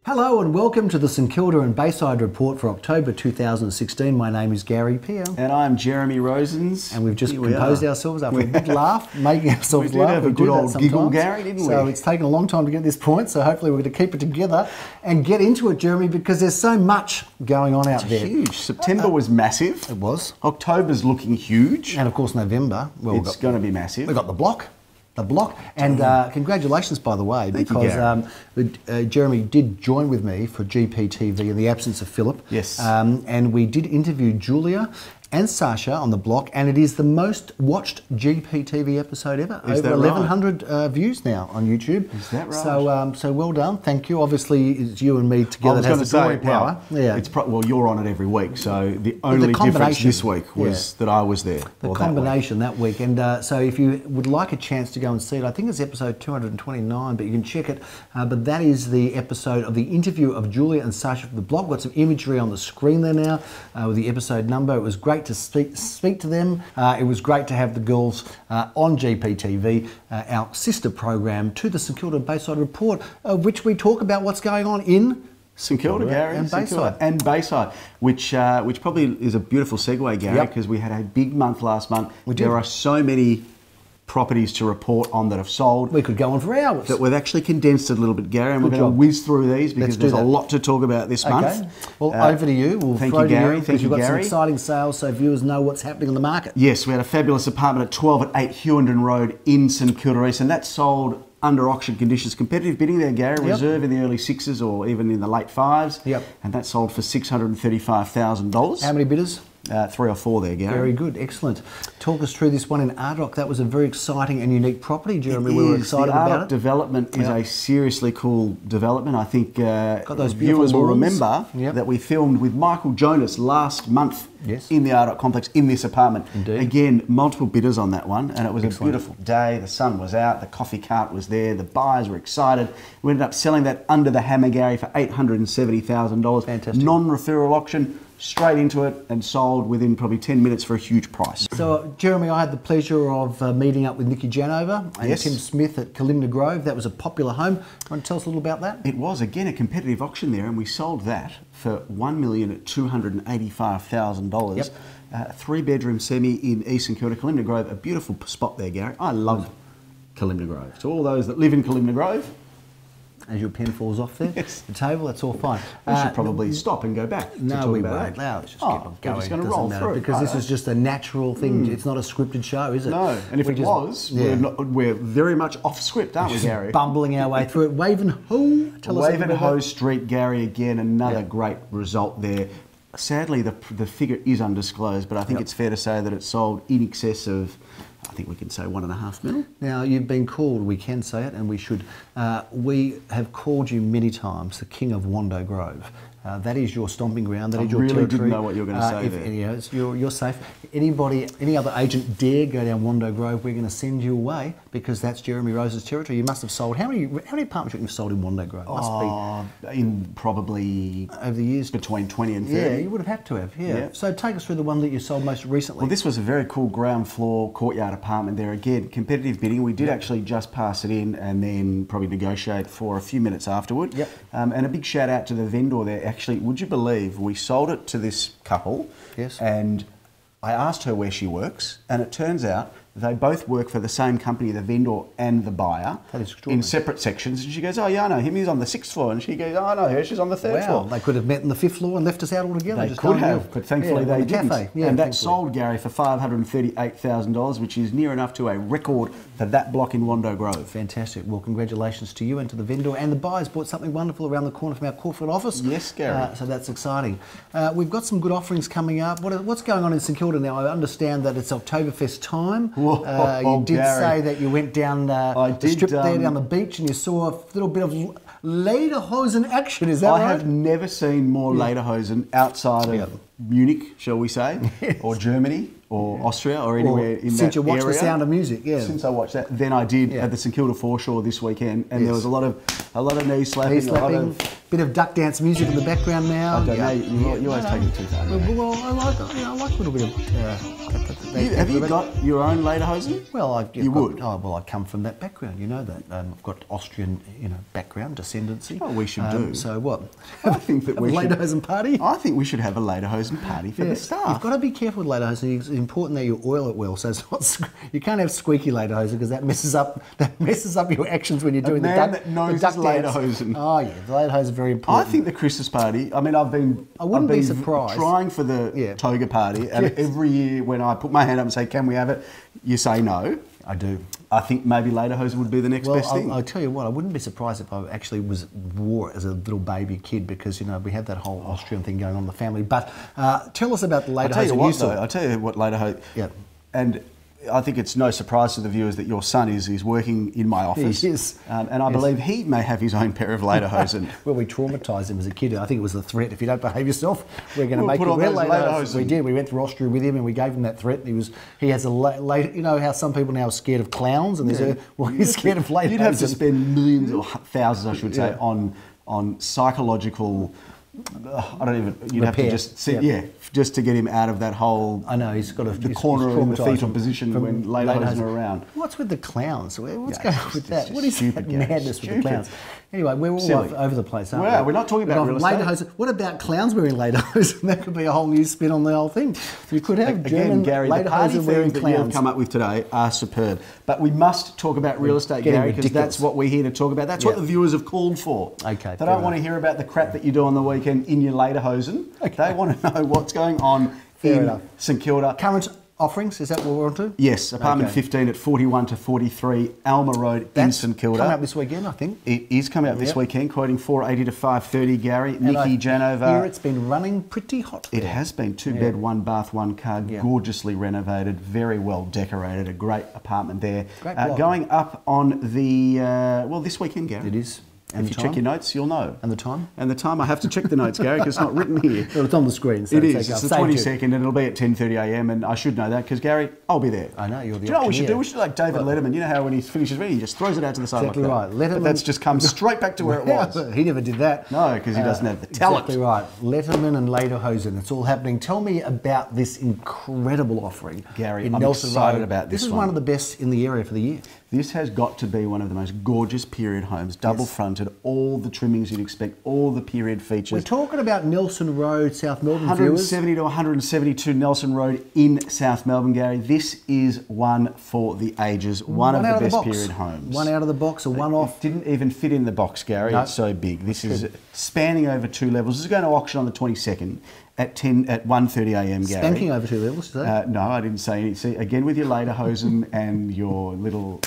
Hello and welcome to the St Kilda and Bayside report for October 2016. My name is Gary Peer. And I'm Jeremy Rosens. And we've just composed ourselves after a good laugh, making ourselves laugh. Have a good old giggle, Gary, didn't we? So it's taken a long time to get to this point, so hopefully we're going to keep it together and get into it, Jeremy, because there's so much going on out there. Huge. September was massive. It was. October's looking huge. And of course November. Well, it's going to be massive. We've got the block. And congratulations, by the way, because Jeremy did join with me for GPTV in the absence of Philip. Yes. And we did interview Julia and Sasha on the block, and it is the most watched GPTV episode ever. Is over that 1,100 views now on YouTube. Is that right? So well done. Thank you. Obviously, it's you and me together that has the drawing power. Yeah. Well, you're on it every week, so the only difference this week was that I was there. The combination that week. And so if you would like a chance to go and see it, I think it's episode 229, but you can check it. But that is the episode of the interview of Julia and Sasha from the blog. We've got some imagery on the screen there now with the episode number. It was great to speak to them. It was great to have the girls on GPTV, our sister program to the St Kilda Bayside report, which we talk about what's going on in St Kilda, Gary, and Bayside. And Bayside, which probably is a beautiful segue, Gary, because we had a big month last month. There are so many properties to report on that have sold. We could go on for hours. That we've actually condensed it a little bit, Gary, and we're going to whiz through these because there's a lot to talk about this month. Well, over to you. We'll thank you, Gary. Thank you, Gary. You've got some Gary. exciting sales so viewers know what's happening in the market. Yes, we had a fabulous apartment at 12 at 8 Hewenden Road in St Kilda East, and that sold under auction conditions. Competitive bidding there, Gary. Reserve in the early sixes or even in the late fives. And that sold for $635,000. How many bidders? 3 or 4 there, Gary. Very good, excellent. Talk us through this one in Ardoc. That was a very exciting and unique property, Jeremy. We were excited about it. The Ardoc development is a seriously cool development. I think those viewers will remember that we filmed with Michael Jonas last month in the Ardoc complex in this apartment. Indeed. Again, multiple bidders on that one, and it was a beautiful day. The sun was out, the coffee cart was there, the buyers were excited. We ended up selling that under the hammer, Gary, for $870,000. Fantastic. Non-referral auction. Straight into it and sold within probably 10 minutes for a huge price. So, Jeremy, I had the pleasure of meeting up with Nikki Janover and Tim Smith at Kilda Grove. That was a popular home. Want to tell us a little about that? It was, again, a competitive auction there, and we sold that for $1,285,000. Yep. 3-bedroom semi in East St Kilda, Kilda Grove. A beautiful spot there, Gary. I love Kilda Grove. To all those that live in Kilda Grove, as your pen falls off there, the table, that's all fine. We should probably stop and go back. No, we won't. Let's just keep on going. We're just going to roll through. Because this is just a natural thing. It's not a scripted show, is it? No, and if we're very much off script, aren't we, Gary? Bumbling our way through it. Wavenhoe, tell us about Wavenhoe Street, Gary, again, another great result there. Sadly, the figure is undisclosed, but I think it's fair to say that it sold in excess of, I think we can say, $1.5 million. Now, you've been called, we can say it, and we should. We have called you many times the King of Wando Grove. That is your stomping ground. That is your territory. I really didn't know what you were going to say there. You're safe. Any other agent dare go down Wando Grove, we're going to send you away because that's Jeremy Rose's territory. You must have sold how many apartments you've sold in Wando Grove? In probably over the years between 20 and 30. Yeah, you would have had to have. Yeah. So take us through the one that you sold most recently. Well, this was a very cool ground floor courtyard apartment there. Again, competitive bidding. We did actually just pass it in and then probably negotiate for a few minutes afterward. And a big shout out to the vendor there. Actually, would you believe we sold it to this couple? Yes. And I asked her where she works, and it turns out they both work for the same company, the vendor and the buyer, in separate sections. And she goes, "Oh yeah, I know him. He's on the 6th floor." And she goes, "Oh, I know her. She's on the 3rd floor." They could have met on the 5th floor and left us out altogether. They could have, but thankfully they didn't. And that sold, Gary, for $538,000, which is near enough to a record for that block in Wando Grove. Fantastic. Well, congratulations to you and to the vendor. And the buyers bought something wonderful around the corner from our corporate office. Yes, Gary. So that's exciting. We've got some good offerings coming up. What's going on in St Kilda now? I understand that it's Oktoberfest time. You did say that you went down the strip there, down the beach, and you saw a little bit of Lederhosen action. Is that right? I have never seen more Lederhosen outside of Munich, shall we say, or Germany, or Austria, or anywhere in that area. Since you watched The Sound of Music, Since I watched that, then I did at the St Kilda foreshore this weekend, and there was a lot of knee slapping, a lot of Bit of duck dance music in the background now. I don't know. You always take it too far. Well, I like a little bit of. Have you got your own Lederhosen? Well, you would. Oh, well, I come from that background. You know that. I've got Austrian, background, descendancy. Oh, we should do. So what? I think that we should. Lederhosen party. I think we should have a Lederhosen party for the staff. You've got to be careful with Lederhosen. It's important that you oil it well. So it's not. You can't have squeaky Lederhosen because that messes up your actions when you're doing the duck. That knows the duck Lederhosen. Oh yeah, the Lederhosen is very important. I think the Christmas party. I mean, I wouldn't be surprised. Trying for the toga party, and every year when I put my hand up and say, "Can we have it?" you say no. I do. I think maybe Lederhosen would be the next best thing. I'll tell you what, I wouldn't be surprised if I actually wore it as a little baby kid because, we had that whole Austrian thing going on in the family. But tell us about the Lederhosen. I'll tell you what Lederhosen... Yeah. And I think it's no surprise to the viewers that your son is working in my office. He is. And I believe he may have his own pair of Lederhosen. Well, we traumatised him as a kid. I think it was a threat. If you don't behave yourself, we're going to make you wear Lederhosen. We did. We went through Austria with him and we gave him that threat. He has you know how some people now are scared of clowns and he's scared of Lederhosen. You'd have to spend millions or thousands, I should say, on psychological... You'd have to just just to get him out of that whole. I know he's got the corner in the fetal position when Lederhosen are around. What's with the clowns? What's going on with that? What is that madness with the clowns? Anyway, we're all over the place, aren't we? We're not talking about real estate. Lederhosen. What about clowns wearing Lederhosen? That could be a whole new spin on the whole thing. You could have German Gary, Lederhosen wearing that clowns. you've come up with today are superb. But we must talk about real estate, Gary, because that's what we're here to talk about. That's what the viewers have called for. Okay. They don't want to hear about the crap that you do on the weekend in your Lederhosen. Okay. They want to know what's going on in St Kilda. Current offerings, is that what we're on to? Yes, apartment 15 at 41 to 43 Alma Road in St Kilda. Coming up this weekend, I think. It is coming up this weekend, quoting 480 to 530, Gary. Nikki Janover. Here it's been running pretty hot. It has been. 2-bed, 1 bath, 1 car, gorgeously renovated, very well decorated, a great apartment there. Great going up on the, this weekend, Gary. It is. And if you check your notes, you'll know. And the time? And the time, I have to check the notes, Gary, because it's not written here. Well, it's on the screen. So it is. It's the 22nd, and it'll be at 10:30 a.m. And I should know that because, Gary, I'll be there. I know, you're the Do you know what we should do? We should do like David Letterman. You know how when he finishes reading, he just throws it out to the side exactly like that. Right. Letterman, but that's just come straight back to where it was. He never did that. No, because he doesn't have the talent. Exactly right. Letterman and Lederhosen. It's all happening. Tell me about this incredible offering, Gary. I'm Nelson excited Road. About this. This is one of the best in the area for the year. This has got to be one of the most gorgeous period homes, double fronted, all the trimmings you'd expect, all the period features. We're talking about Nelson Road, South Melbourne. 170 to 172 Nelson Road in South Melbourne, Gary. This is one for the ages, one of the best period homes. One out of the box, a one-off. It didn't even fit in the box, Gary. No. It's so big. This is spanning over 2 levels. This is going to auction on the 22nd. At 1:30 a.m. Gary. Spanking over 2 levels today? No, I didn't say anything. See, again with your Lederhosen and your little...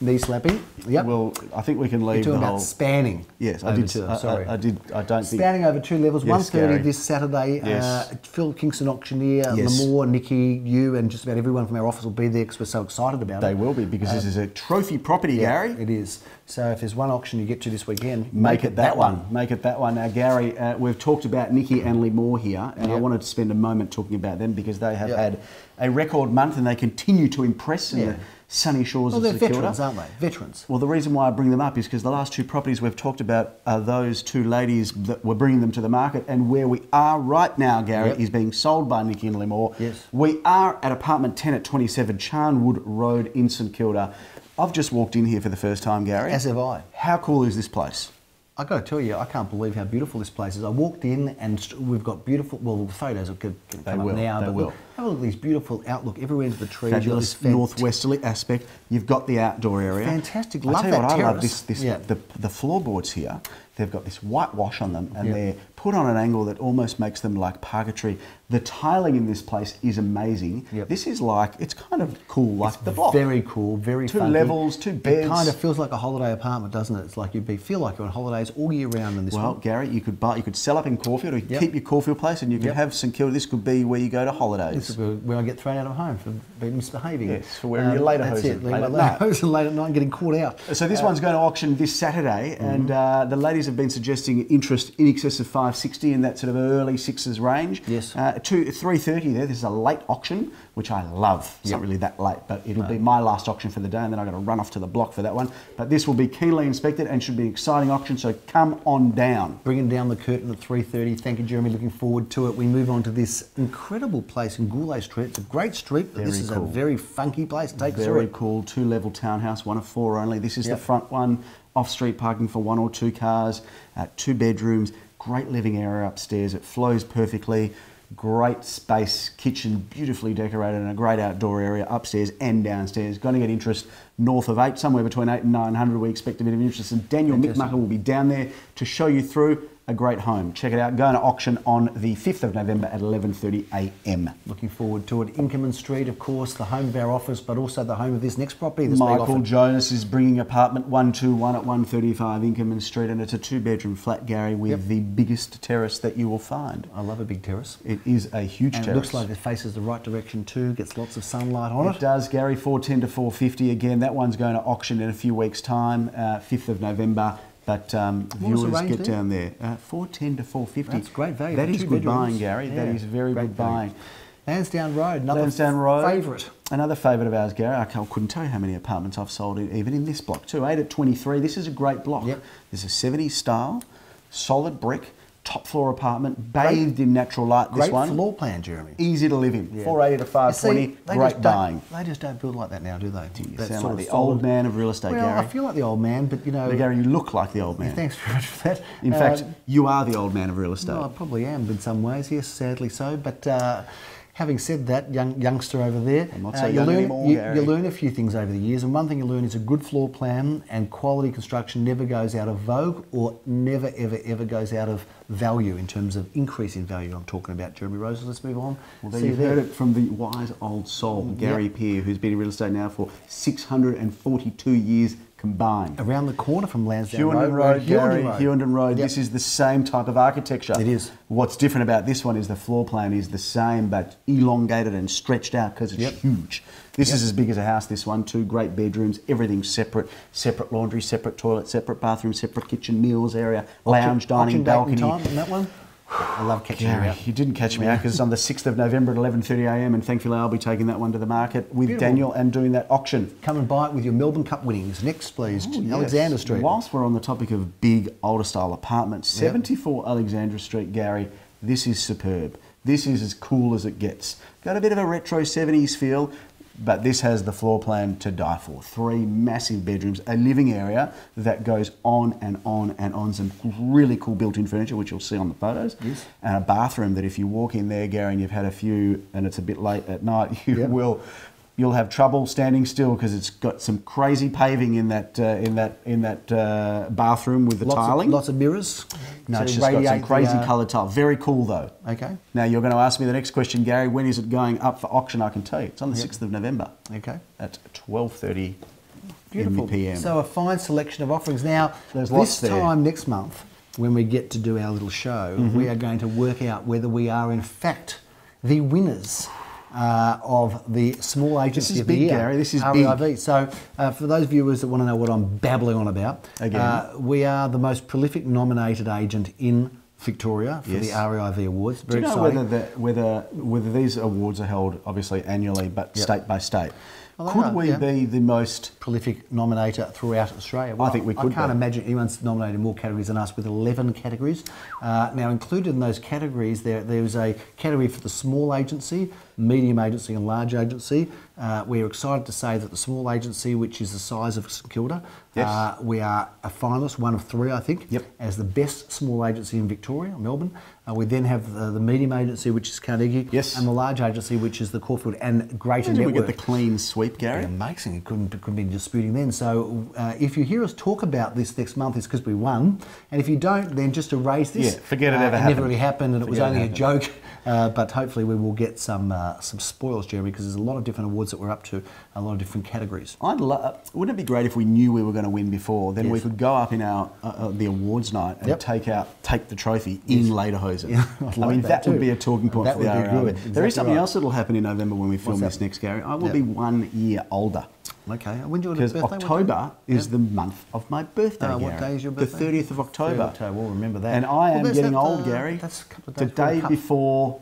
Knee slapping. Yep. Well, I think we can leave the whole... spanning. Yes, I did. Sorry. I don't think... Spanning over 2 levels, yes, 1:30 this Saturday. Yes. Phil Kingston Auctioneer, Lamore, Nikki, you, and just about everyone from our office will be there because we're so excited about it. They will be because this is a trophy property, Gary. It is. So if there's one auction you get to this weekend, make it that one. Make it that one. Now, Gary, we've talked about Nikki and Lamore here, and I wanted to spend a moment talking about them because they have had a record month and they continue to impress in the sunny shores of St Kilda. Well, they're veterans, aren't they? Veterans. Well, the reason why I bring them up is because the last 2 properties we've talked about are those 2 ladies that were bringing them to the market, and where we are right now, Gary, is being sold by Nikki and Lamore. Yes. We are at apartment 10 at 27 Charnwood Road in St Kilda. I've just walked in here for the first time, Gary. As have I. How cool is this place? I've got to tell you, I can't believe how beautiful this place is. I walked in and we've got beautiful, well, the photos could come up now, but look, have a look at these beautiful outlook everywhere into the trees. Fabulous northwesterly aspect. You've got the outdoor area. Fantastic. Love that terrace. I love this yeah. the floorboards here. They've got this whitewash on them and they're put on an angle that almost makes them like purgatory. The tiling in this place is amazing. This is like, it's kind of cool, like it's the block. Very cool, very 2 funky. levels, 2 beds. It kind of feels like a holiday apartment, doesn't it? It's like feel like you're on holidays all year round in this one. Well, Gary, you could sell up in Caulfield or you could keep your Caulfield place and you could have St Kilda. This could be where you go to holidays. This is where I get thrown out of home for being misbehaving. Yes, for wearing your Lederhosen. That's it, Lederhosen late at night and getting caught out. So this one's going to auction this Saturday and the ladies have been suggesting interest in excess of 560 in that sort of early 6s range. Yes. 3:30 there. This is a late auction, which I love. It's not really that late, but it'll be my last auction for the day, and then I've got to run off to the block for that one. But this will be keenly inspected and should be an exciting auction, so come on down. Bringing down the curtain at 3:30. Thank you, Jeremy. Looking forward to it. We move on to this incredible place in Goulay Street. It's a great street, but this is a very funky place. Take us through Very it. cool, 2-level townhouse, one of 4 only. This is the front one, off-street parking for 1 or 2 cars, 2 bedrooms, great living area upstairs. It flows perfectly. Great space, kitchen, beautifully decorated, and a great outdoor area upstairs and downstairs. Going to get interest north of 8, somewhere between 8 and 900. We expect a bit of interest, and Daniel Mickmucker will be down there to show you through a great home. Check it out. Going to auction on the 5th of November at 11:30 a.m. Looking forward to it. Inkerman Street, of course, the home of our office, but also the home of this next property. Michael Jonas is bringing apartment 121 at 135 Inkerman Street, and it's a 2-bedroom flat, Gary, with the biggest terrace that you will find. I love a big terrace. It is a huge and terrace. It looks like it faces the right direction too, gets lots of sunlight on it. It does, Gary. 410 to 450. Again, that one's going to auction in a few weeks' time, 5th of November. But viewers get down there. 410 to 450. That's great value. That is good buying, Gary. Yeah, that is very good buying. Lansdowne Road, another favourite. Another favourite of ours, Gary. I couldn't tell you how many apartments I've sold even in this block too. 8 at 23. This is a great block. Yep. This is a 70s style, solid brick, top floor apartment, bathed in natural light. Great floor plan, Jeremy. Easy to live in. 480 to 520. Great buying. They just don't build like that now, do they? You sound like the old man of real estate, Gary. I feel like the old man, but you know... Gary, you look like the old man. Thanks very much for that. In fact, you are the old man of real estate. Well, I probably am in some ways, yes, sadly so. But having said that, youngster over there, I'm not so young anymore, Gary. You learn a few things over the years, and one thing you learn is a good floor plan and quality construction never goes out of vogue or never, ever, ever goes out of value in terms of increase in value. I'm talking about Jeremy Roses. Let's move on. Well, there you've heard it from the wise old soul, Gary Peer, who's been in real estate now for 642 years combined. Around the corner from Lansdowne Road, Gary, Hughenden Road. This is the same type of architecture. It is. What's different about this one is the floor plan is the same but elongated and stretched out because it's huge. This is as big as a house, this one. 2 great bedrooms, everything separate. Separate laundry, separate toilet, separate bathroom, separate kitchen, meals area, lounge, dining, balcony. Time on that one? I love catching you out. You didn't catch me out because it's on the 6th of November at 11:30 a.m. and thankfully I'll be taking that one to the market with Daniel and doing that auction. Come and buy it with your Melbourne Cup winnings. Next, please, Alexandra Street. Whilst we're on the topic of big, older style apartments, 74 Alexandra Street, Gary, this is superb. This is as cool as it gets. Got a bit of a retro 70s feel, but this has the floor plan to die for. 3 massive bedrooms, a living area that goes on and on and on. Some really cool built-in furniture, which you'll see on the photos. Yes. And a bathroom that if you walk in there, Gary, and you've had a few, and it's a bit late at night, you'll have trouble standing still because it's got some crazy paving in that bathroom with the tiling. Lots of mirrors. No, it's just got some crazy coloured tile. Very cool though. Okay. Now you're going to ask me the next question, Gary. When is it going up for auction? I can tell you. It's on the 6th of November. Okay. At 12:30 Beautiful. p.m. So a fine selection of offerings. Now, this time next month, when we get to do our little show, we are going to work out whether we are in fact the winners of the Small Agency of the Year. Gary. This is REIV. big. So for those viewers that want to know what I'm babbling on about, we are the most prolific nominated agent in Victoria for the REIV Awards. Very exciting. Do you know whether these awards are held obviously annually but state by state? Well, could we be the most prolific nominator throughout Australia? Well, I think we could. I can't imagine anyone's nominated more categories than us with 11 categories. Now, included in those categories, there's a category for the small agency, medium agency and large agency. We're excited to say that the small agency, which is the size of St Kilda, we are a finalist, one of 3 I think, as the best small agency in Victoria, Melbourne. We then have the medium agency, which is Carnegie, and the large agency, which is the Caulfield and Greater Network. We get the clean sweep, Gary. Amazing. It couldn't be disputing then. So if you hear us talk about this next month, it's because we won. And if you don't, then just erase this. Yeah, forget it ever happened. It never really happened, and it was only a joke. But hopefully we will get some spoils, Jeremy, because there's a lot of different awards that we're up to, a lot of different categories. Wouldn't it be great if we knew we were going to win before? Then we could go up in our the awards night and take the trophy in Lederhosen. Yeah, I mean, that would be a talking point for the REIV. Exactly. There is something else that will happen in November when we film this next, Gary. I will be 1 year older. Okay. When do you Because October is the month of my birthday, Gary. What day is your birthday? The 30th of October. We'll remember that. And I am getting old, Gary. That's a couple of days. The day before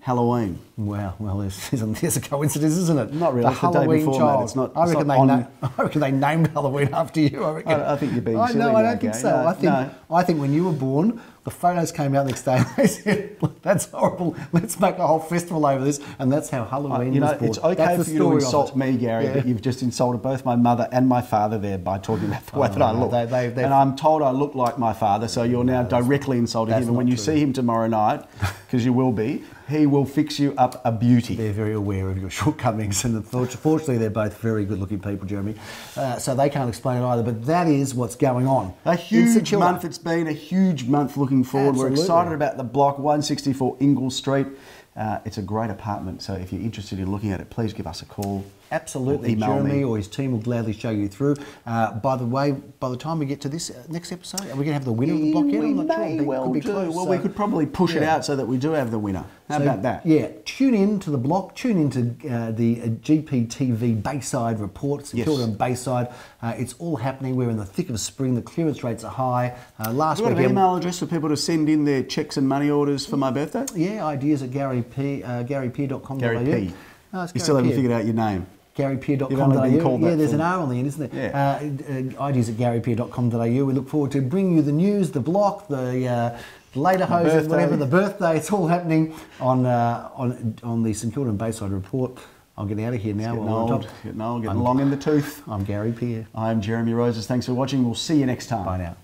Halloween. Wow, well, there's a coincidence, isn't it? Not really. The It's the day Halloween before, child. mate. It's not- I it's reckon not I reckon they named Halloween after you. I reckon. I think you're being silly No, I now, don't think Gary. so. No, I think when you were born, the photos came out the next day. They said, "That's horrible. Let's make a whole festival over this," and that's how Halloween was born. It's okay That's for the you to story of insult it. me, Gary, Yeah. but you've just insulted both my mother and my father there by talking about the way that I no, look. And I'm told I look like my father, so you're now directly insulting him. And when you see him tomorrow night, because you will be, he will fix you up a beauty. They're very aware of your shortcomings, and fortunately, they're both very good-looking people, Jeremy. So they can't explain it either. But that is what's going on. A huge month it's been, a huge month looking forward. Absolutely. We're excited about the block, 164 Ingle Street. It's a great apartment, so if you're interested in looking at it, please give us a call. Absolutely, Email Jeremy me. or his team will gladly show you through. By the way, by the time we get to this next episode, are we going to have the winner of the block yet? We I'm not may sure. well Could be do. close, Well, so- we could probably push it out so that we do have the winner. How about that? Yeah, tune in to the block, tune in to the GPTV Bayside report, St Kilda and Bayside. It's all happening. We're in the thick of spring. The clearance rates are high. Last Have you got an weekend... email address for people to send in their checks and money orders for my birthday? Yeah, ideas at garypeer.com.au. Gary P. No, it's You still haven't Gary Peer. figured out your name. garypeer.com.au. You've only been called Yeah, that there's for- an R on the end, isn't there? Yeah. Ideas at garypeer.com.au. We look forward to bringing you the news, the block, the Lederhosen, birthday. whatever, the birthday. It's all happening on the St Kilda and Bayside report. I'm getting out of here now. Getting old, getting long in the tooth. I'm Gary Peer. I'm Jeremy Roses. Thanks for watching. We'll see you next time. Bye now.